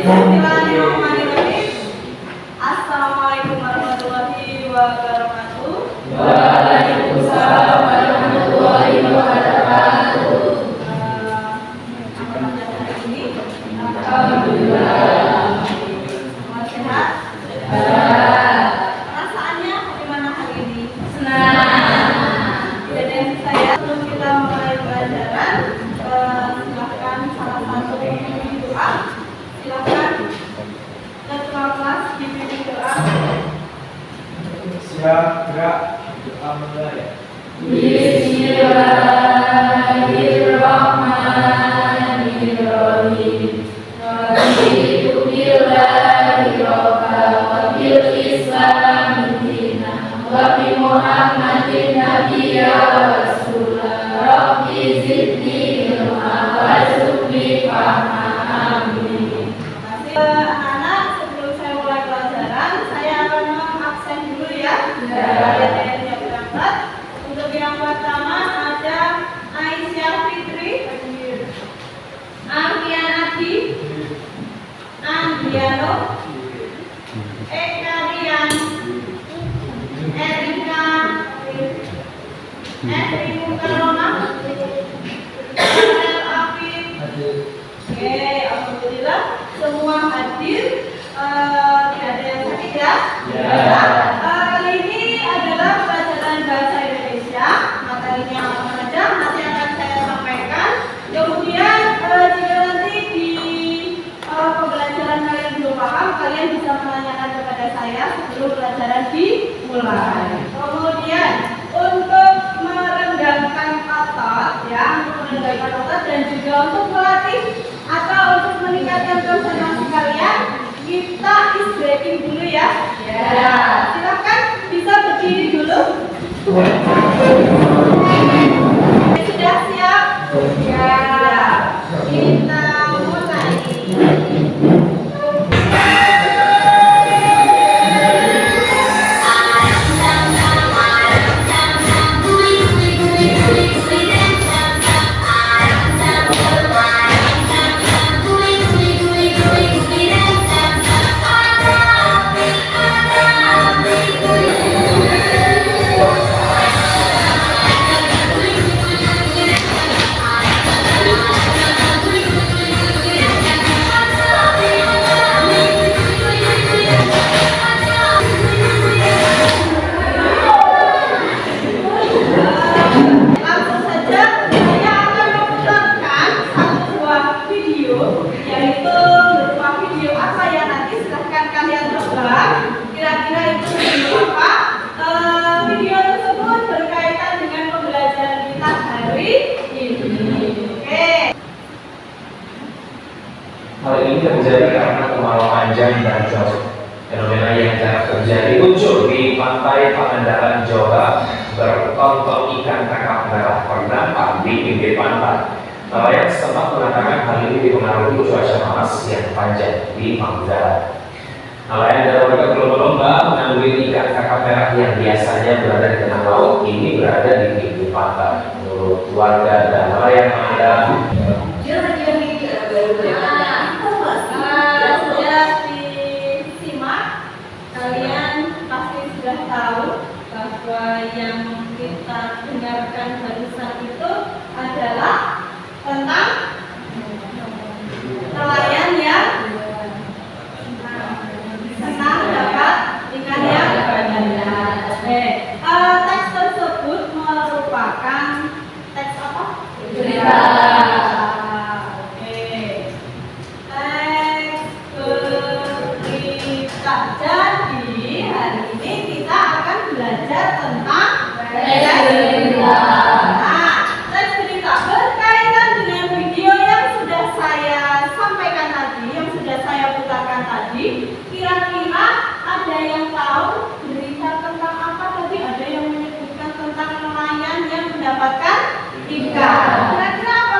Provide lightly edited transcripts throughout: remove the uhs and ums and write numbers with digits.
Bismillahirrahmanirrahim. Assalamualaikum warahmatullahi wabarakatuh. Waalaikumsalam warahmatullahi wabarakatuh. Apa kabar hari ini? Alhamdulillah. Semua sehat? Perasaannya bagaimana hari ini? Senang. Jadi saya sebelum kita mulai pelajaran, silahkan salah satu pemimpin doa. Silahkan ketua kelas dipimpin doa. Siap, gerak, doa mulai. Bismillahirrahmanirrahim. Raditu billahi robba wa bil islami dina wa bi Muhammadin nabiyya wa rasulah. Rabbi zidni ilma warzuqni fahma. Amin. Anak-anak, sebelum saya mulai pelajaran, saya akan mengabsen dulu ya. Yang berangkat. Untuk yang pertama ada Aisyah Fitri, Arfian Adi, Andiano, Eka Rian, Erika, Efri Mukarrona, Rahel Afif. Oke, alhamdulillah semua hadir. Tidak ada yang sakit ya? Kali ini adalah pelajaran bahasa Indonesia. Materinya apa saja nanti akan saya sampaikan. Kemudian jika nanti di pembelajaran kalian belum paham, kalian bisa menanyakan kepada saya sebelum pelajaran dimulai. Kemudian untuk merenggangkan otot, ya, untuk merenggangkan otot dan juga untuk melatih atau untuk meningkatkan konsentrasi kalian, kita is breaking dulu ya. Silakan bisa berdiri dulu. Sudah siap? Ya. Kita mulai. Langsung saja saya akan memutarkan satu buah video, yaitu berupa video apa ya, nanti silahkan kalian tebak kira-kira itu video apa. Video tersebut berkaitan dengan pembelajaran kita hari ini. Oke. Hal ini terjadi karena kemarau panjang dan jauh. Fenomena yang jarang terjadi muncul di pantai Pangandaran, Jawa. Bertonton ikan kakap merah bernampak di pinggir pantai. Nelayan setempat mengatakan hal ini dipengaruhi cuaca panas yang panjang di Pangandaran. Nelayan dan warga berlomba-lomba mengambil ikan kakap merah yang biasanya berada di tengah laut, ini berada di pinggir pantai. Menurut warga dan nelayan Pangandaran, Sudah disimak, kalian pasti sudah tahu bahwa yang kita dengarkan barusan itu adalah tentang nelayan yang senang dapat ikan yang banyak. Teks tersebut merupakan teks apa? Berita. Jadi hari ini kita akan belajar tentang berita. Teks berita berkaitan dengan video yang sudah saya sampaikan tadi, yang sudah saya putarkan tadi. Kira-kira ada yang tahu berita tentang apa tadi? Ada yang menyebutkan tentang nelayan yang mendapatkan ikan. Kira-kira apa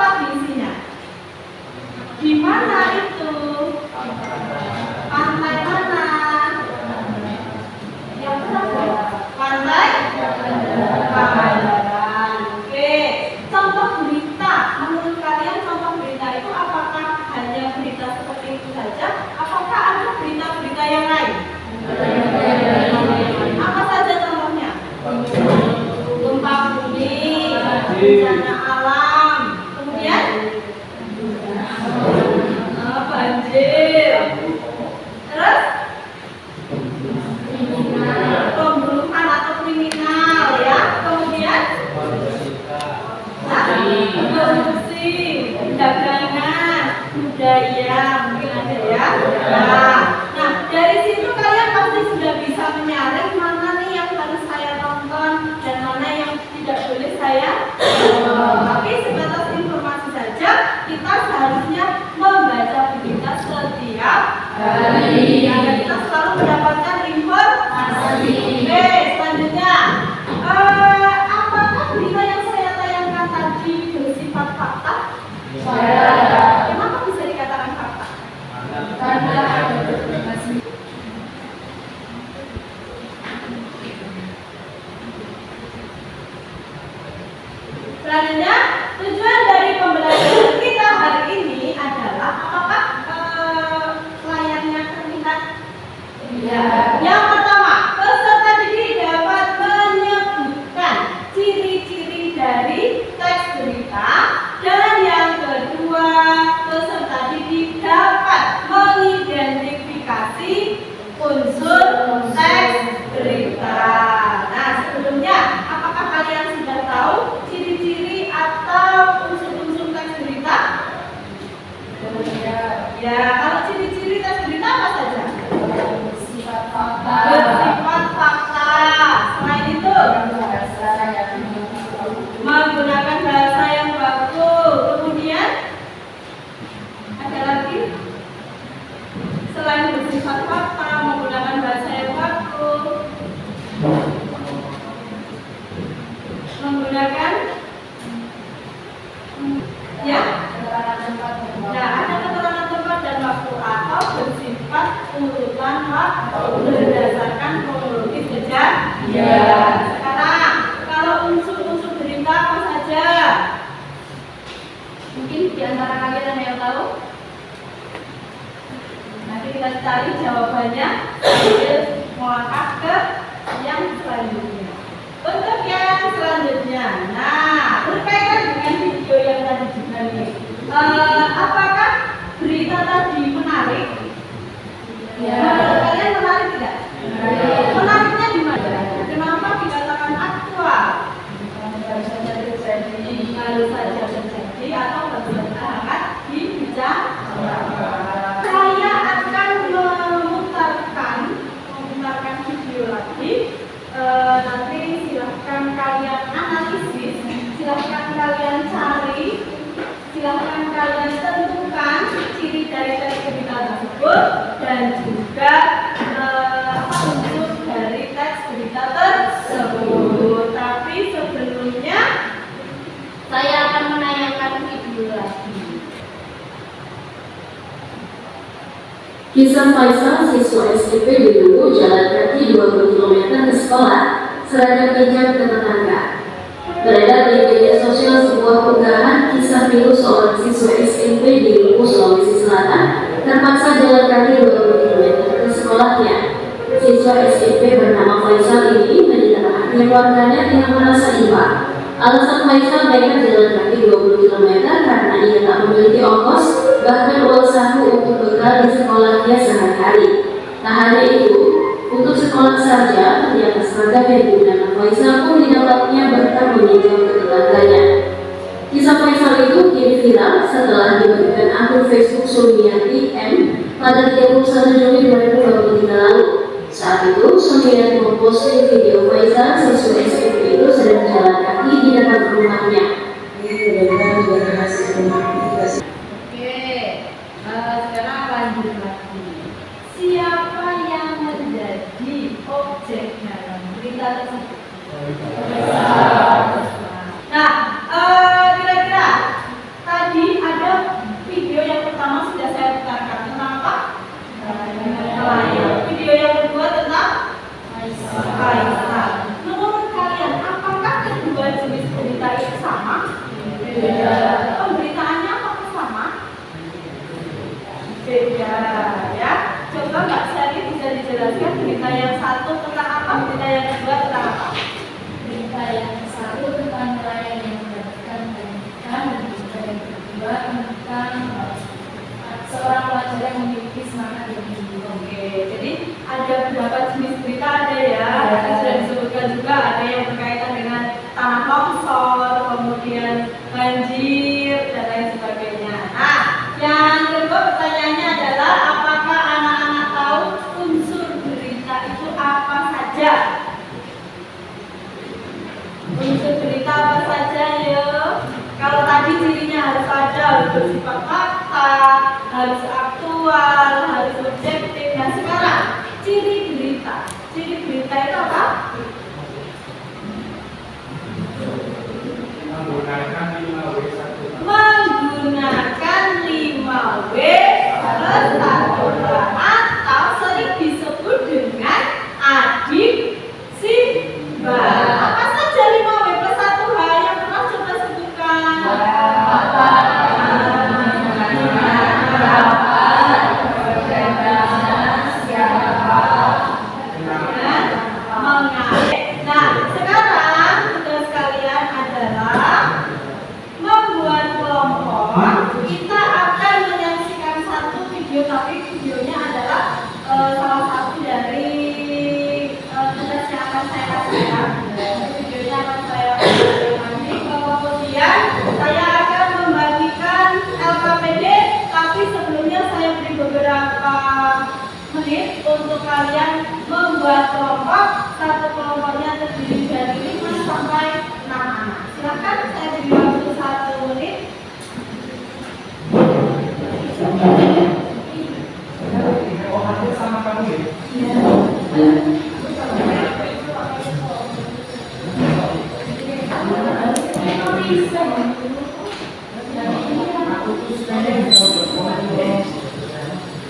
bencana alam. Kemudian banjir. Terus pembunuhan atau kriminal ya. Kemudian korupsi, dagangan, budaya, mungkin ada ya. Nah, dari situ kalian pasti sudah bisa menyaring mana nih yang harus saya tonton dan mana yang tidak boleh saya tonton. Tapi sebatas informasi saja, kita seharusnya membaca berita setiap hari agar kita selalu mendapatkan informasi. Oke, selanjutnya, apakah berita yang saya tayangkan tadi bersifat fakta? Kenapa bisa dikatakan fakta? Karena selanjutnya, tujuan dari pembelajaran kita hari ini adalah apakah layarnya terlihat? Ya. Yang pertama, peserta didik dapat menyebutkan ciri-ciri dari teks berita, dan yang kedua, peserta didik dapat mengidentifikasi unsur teks berita. Nah, sebelumnya, apakah kalian sudah tahu ciri-ciri atau unsur-unsur teks berita? Ya, kalau ciri-ciri teks berita apa saja? Bersifat fakta. Selain itu, menggunakan bahasa yang baku. Kemudian ada lagi, selain bersifat fakta, menggunakan bahasa yang baku, menggunakan ya. Nah, ada keterangan tempat dan waktu atau bersifat urutan waktu berdasarkan kronologis kejadian. Sekarang, kalau unsur-unsur berita apa saja? Mungkin di antara kalian ada yang tahu? Nanti kita cari jawabannya sambil melangkah ke yang selanjutnya. Untuk yang selanjutnya, nah, berkaitan dengan video yang tadi juga nih. Apakah berita tadi menarik? Ya. Menurut kalian menarik tidak? Menariknya di mana? Kenapa dikatakan aktual? Baru saja terjadi atau baru saja akan dibicarakan. Saya akan memutarkan video lagi. Nanti silahkan kalian analisis, silahkan kalian cari, silahkan kalian tentukan ciri dari teks berita tersebut dan juga unsur dari teks berita tersebut. Tapi sebelumnya saya akan menayangkan video lagi. Kisah Faisal, siswa SMP di Luwu, jalan kaki 20 km ke sekolah, seragam hijab ke tetangga. Beredar di media sosial sebuah unggahan kisah pilu seorang siswa SMP di Luwu, Sulawesi Selatan, terpaksa jalan kaki 20 km ke sekolahnya. Siswa SMP bernama Faisal ini menyita perhatian warganet yang merasa iba. Alasan Faisal nekat jalan kaki 20 km karena ia tak memiliki ongkos, bahkan uang saku untuk bekal di sekolahnya sehari-hari. Tak hanya itu, untuk sekolah saja ternyata seragam yang digunakan Faisal pun didapatnya bahkan meminjam ke tetangganya. Kisah Faisal itu kini viral setelah dibagikan akun Facebook Sumiati M pada 31 Juli 2023 lalu. Saat itu, Sumiati memposting video Faisal, siswa SMP itu sedang jalan kaki di depan rumahnya. Sekarang lanjut lagi. Siapa yang menjadi objek dalam berita tersebut? Nah, kira-kira tadi ada video yang pertama sudah saya putarkan tentang apa? Video yang kedua tentang Faisal. Menurut kalian, apakah kedua jenis berita itu sama? Beda. kedua tentang seorang pelajar yang memiliki semangat yang tinggi. Oke, jadi ada beberapa jenis berita ada ya. Tadi sudah disebutkan juga ada yang berkaitan dengan tanah longsor, kemudian banjir dan lain sebagainya. Nah, yang kedua pertanyaannya adalah apakah anak-anak tahu unsur berita itu apa saja? Unsur berita apa saja ya? Kalau tadi cirinya harus ada, harus bersifat fakta, harus aktual, harus objektif. Nah sekarang ciri berita itu apa? Menggunakan 5W1. Menggunakan 5W+1H atau sering disebut dengan adiksi. Apa saja 5W+1H yang pernah coba sebutkan? Mengalir. Nah, sekarang tugas kalian adalah membuat kelompok. Kita akan menyaksikan satu video, tapi videonya adalah salah satu dari tugas yang akan saya kasih ya. Videonya akan saya kasih nanti. Kemudian saya akan membagikan LKPD, tapi sebelumnya saya beri beberapa menit untuk kalian membuat kelompok. Satu kelompoknya terdiri dari 5 sampai 6 anak. Silakan saya beri waktu 1 menit. Oh, hampir sama kamu ya?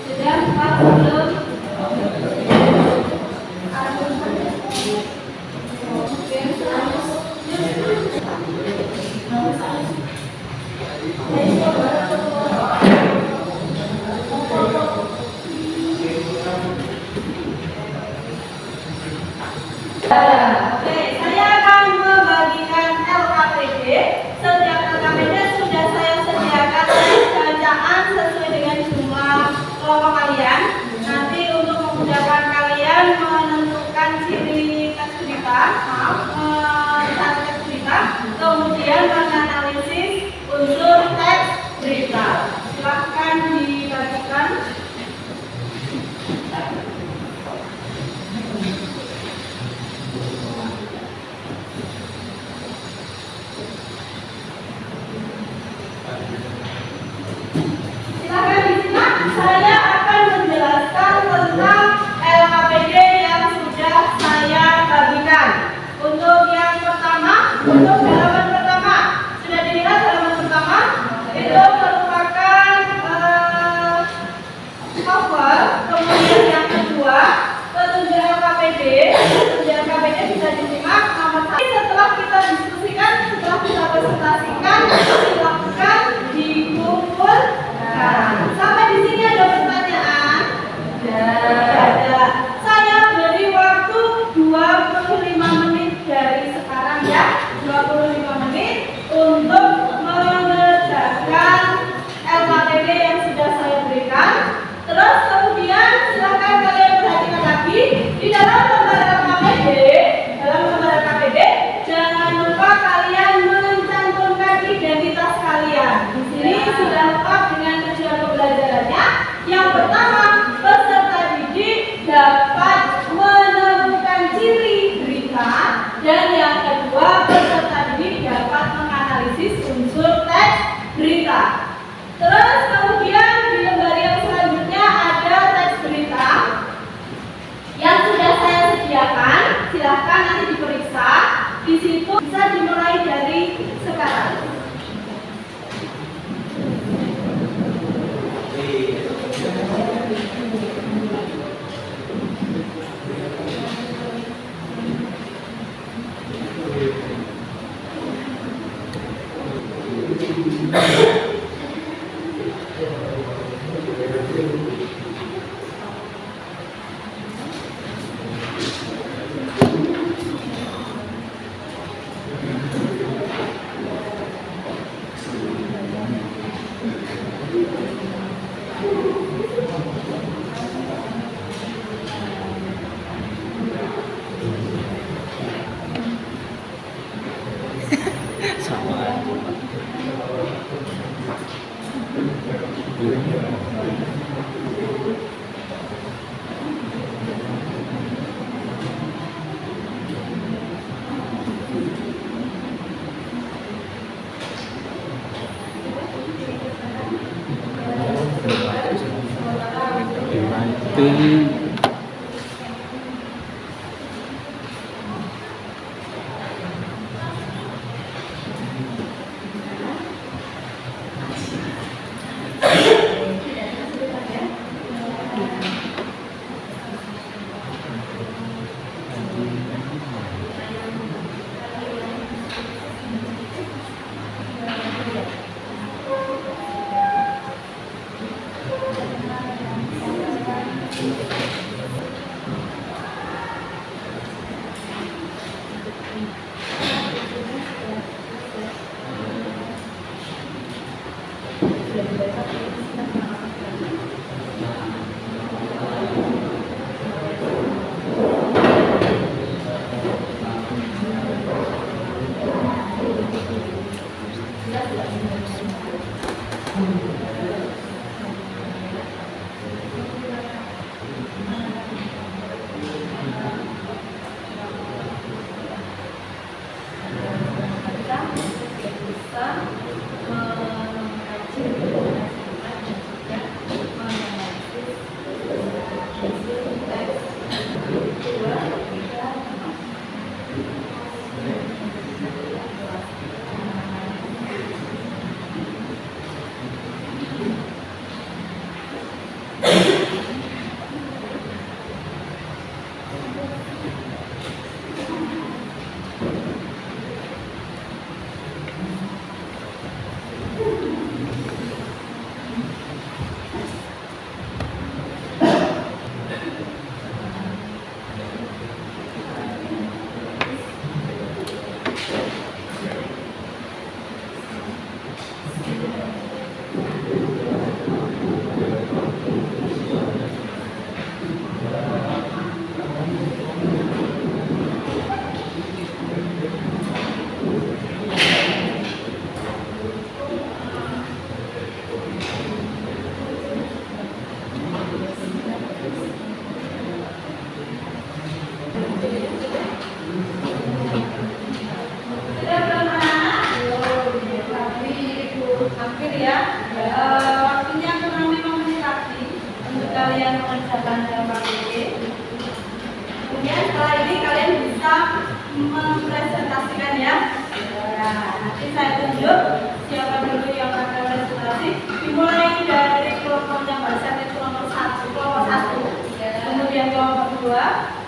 Sudah, Pak, belum? Oke, saya akan membagikan LKPD. Setiap LKPD sudah saya sediakan bacaan sesuai dengan jumlah kelompok kalian. Nanti untuk memudahkan kalian menentukan ciri teks berita, teks berita, kemudian menganalisis unsur teks berita. Silahkan dibagikan. Silakan disimak. Saya akan menjelaskan tentang LKPD yang sudah saya bagikan. Untuk yang pertama, untuk halaman pertama, sudah dilihat halaman pertama? Itu merupakan cover. Kemudian yang kedua, petunjuk LKPD. Petunjuk LKPD bisa disimak nomor 1. Setelah kita diskusikan, setelah kita presentasikan, silakan dikumpulkan. Sampai di sini ada pertanyaan?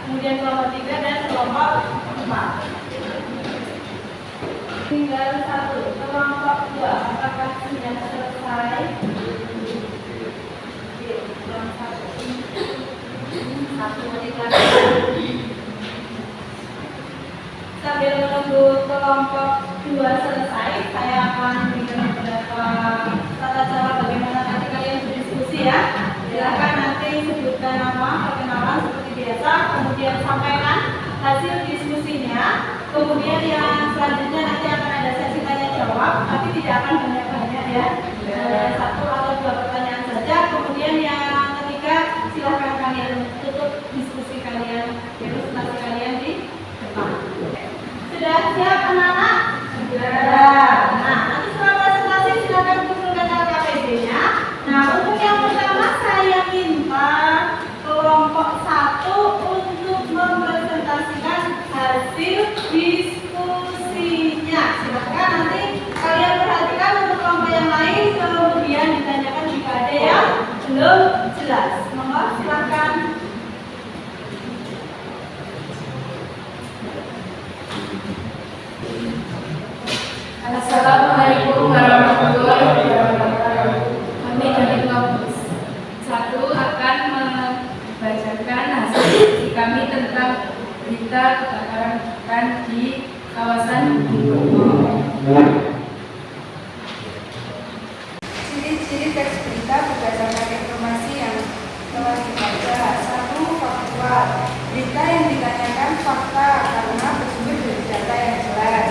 Kemudian kelompok 3 dan kelompok 4. Tinggal satu kelompok 2. Apakah sudah selesai? Satu menit lagi. Sambil menunggu kelompok 2 selesai, saya akan memberikan beberapa tata cara bagaimana nanti kalian berdiskusi ya. Silakan nanti sebutkan nama, perkenalan seperti biasa, kemudian sampaikan hasil diskusinya. Kemudian yang selanjutnya nanti akan ada sesi tanya jawab, tapi tidak akan banyak-banyak ya. Satu atau dua pertanyaan saja. Kemudian yang ketiga, silakan kalian tutup diskusi kalian, presentasi kalian di depan. Sudah siap anak-anak? Sudah. Nah, nanti setelah presentasi silakan kumpulkan LKPD-nya. Nah, untuk yang pertama saya minta kelompok 1 untuk mempresentasikan hasil diskusinya. Silakan nanti kalian perhatikan untuk kelompok yang lain, kemudian ditanyakan jika ada yang belum jelas. Monggo silakan. Assalamualaikum warahmatullahi wabarakatuh. Kami dari kelompok 1 akan membacakan hasil diskusi kami tentang berita kebakaran di kawasan Bumi. Ciri-ciri teks berita berdasarkan informasi yang telah dibaca. 1. Faktual. Berita yang ditanyakan fakta karena bersumber dari data yang jelas.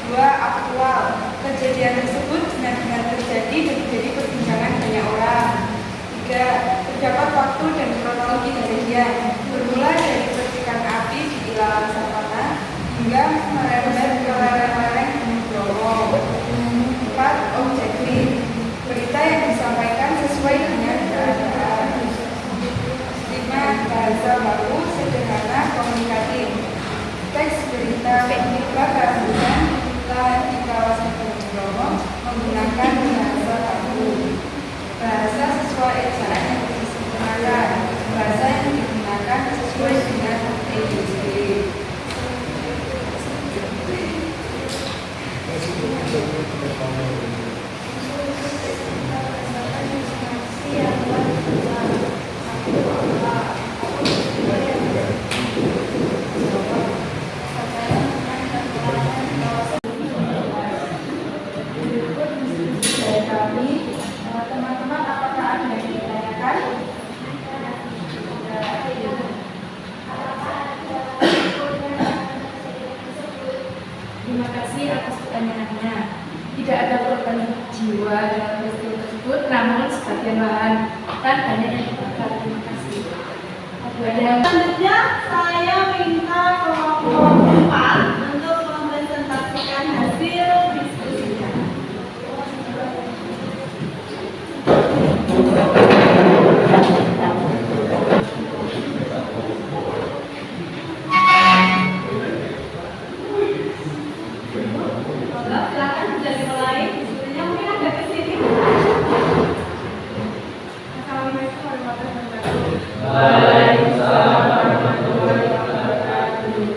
2. Aktual. Kejadian tersebut benar-benar terjadi dan menjadi perbincangan banyak orang. namun sebagian bahan dan banyak yang dibakar. Terima kasih. Selanjutnya saya minta kelompok 4 untuk mempresentasikan hasil diskusinya. Silakan bisa dimulai diskusinya, mungkin agak ke sini. Assalamualaikum warahmatullahi wabarakatuh.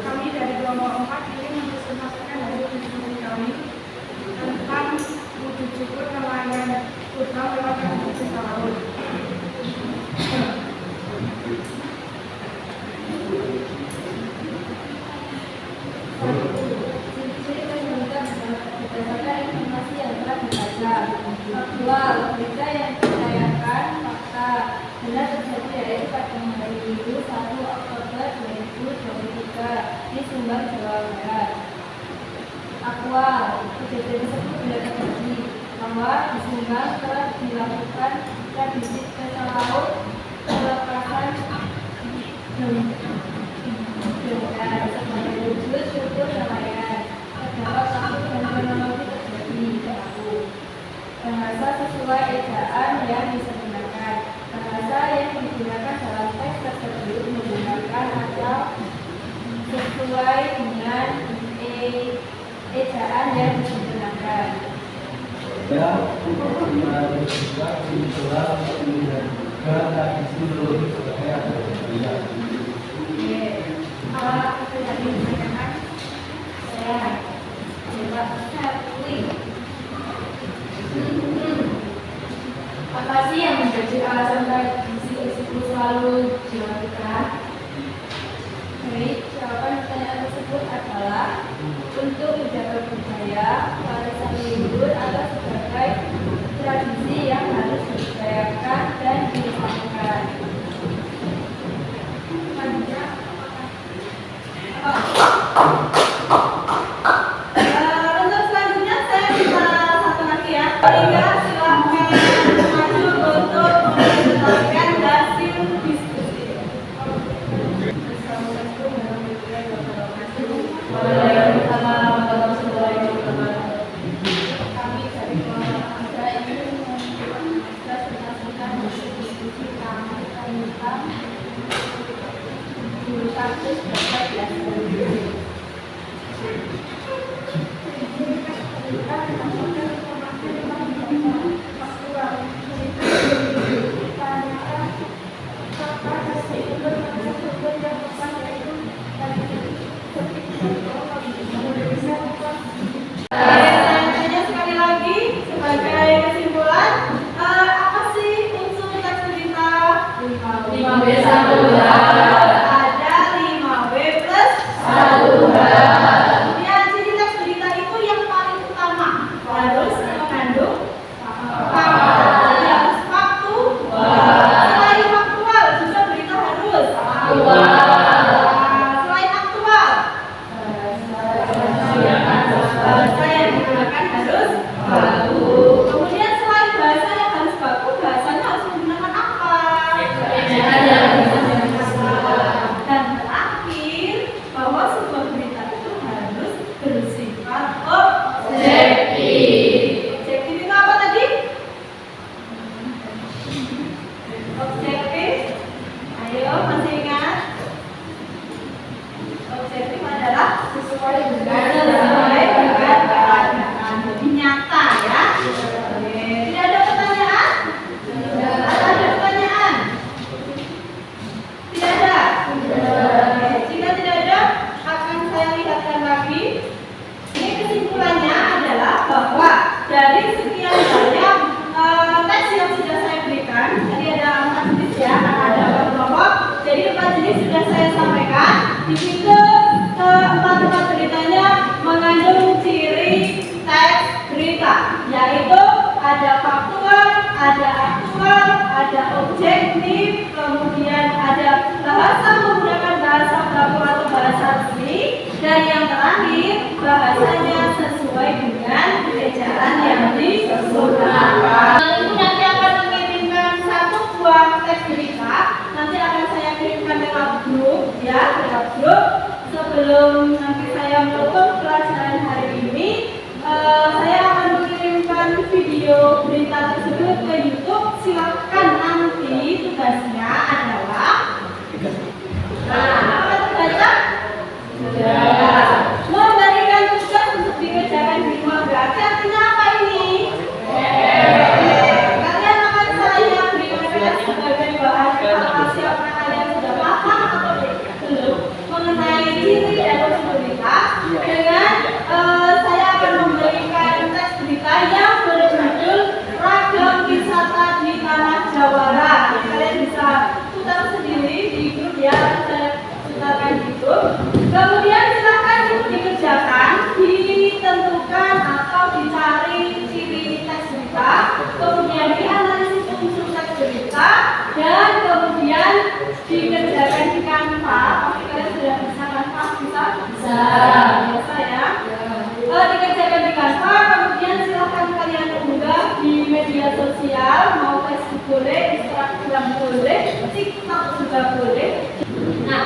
Kami dari kelompok 4 ingin mempresentasikan hasil diskusi kami tentang wujud syukur nelayan Kudang lewat tradisi laut. Berdasarkan informasi yang telah dibaca, faktual, berita yang ditayangkan, fakta benar terjadi yaitu pada hari Minggu 1 Oktober 2023 di Sumbar, Jawa Barat. Aktual, kejadian tersebut tidak terjadi bahwa di Sumbar telah dilakukan tradisi pesta laut pelepasan dengan sebagai wujud syukur nelayan. Terdapat satu dan kronologi terjadi berlaku. Bahasa sesuai ejaan yang digunakan. Bahasa yang digunakan dalam teks tersebut menggunakan atau sesuai dengan ejaan yang digunakan. Ya, juga juga tradisi dulu sebagai ada berbeda. Kalau itu tadi ditanyakan, saya coba pilih. Apa sih yang menjadi alasan tradisi tersebut selalu dilakukan? Baik, jawaban pertanyaan tersebut adalah untuk menjaga budaya, warisan leluhur atau sebagai tradisi yang harus dibudayakan dan dilestarikan. Selanjutnya, untuk selanjutnya saya minta satu lagi ya. Olivia, silahkan maju untuk mempresentasikan hasil diskusi. Assalamualaikum warahmatullahi wabarakatuh. Waalaikumsalam warahmatullahi wabarakatuh. Kami dari kelompok 3 ingin mempresentasikan hasil diskusi kami tentang guru kasus dapat dilaksanakan. sebelum nanti saya menutup pelajaran hari ini, saya akan mengirimkan video berita tersebut ke YouTube. Silakan nanti tugasnya adalah apa tugasnya? Memberikan tugas untuk dikerjakan di rumah. Berarti artinya apa ini? Kalian akan saya berikan sebagai bahan evaluasi apakah kalian sudah paham atau belum mengenai ciri dan posibilitas. Dengan saya akan memberikan teks berita yang berjudul Ragam Wisata di Tanah Jawara. Kalian bisa putar sendiri di grup ya, saya putarkan di grup. Kemudian silakan itu dikerjakan, ditentukan atau dicari ciri teks berita, kemudian dianalisis unsur teks berita, dan kemudian dikerjakan di Canva. Pasti kalian sudah bisa Canva? Bisa biasa ya. Dikerjakan di Canva, kemudian silakan kalian unggah di media sosial, mau Facebook boleh, Instagram boleh, TikTok juga boleh. Nah,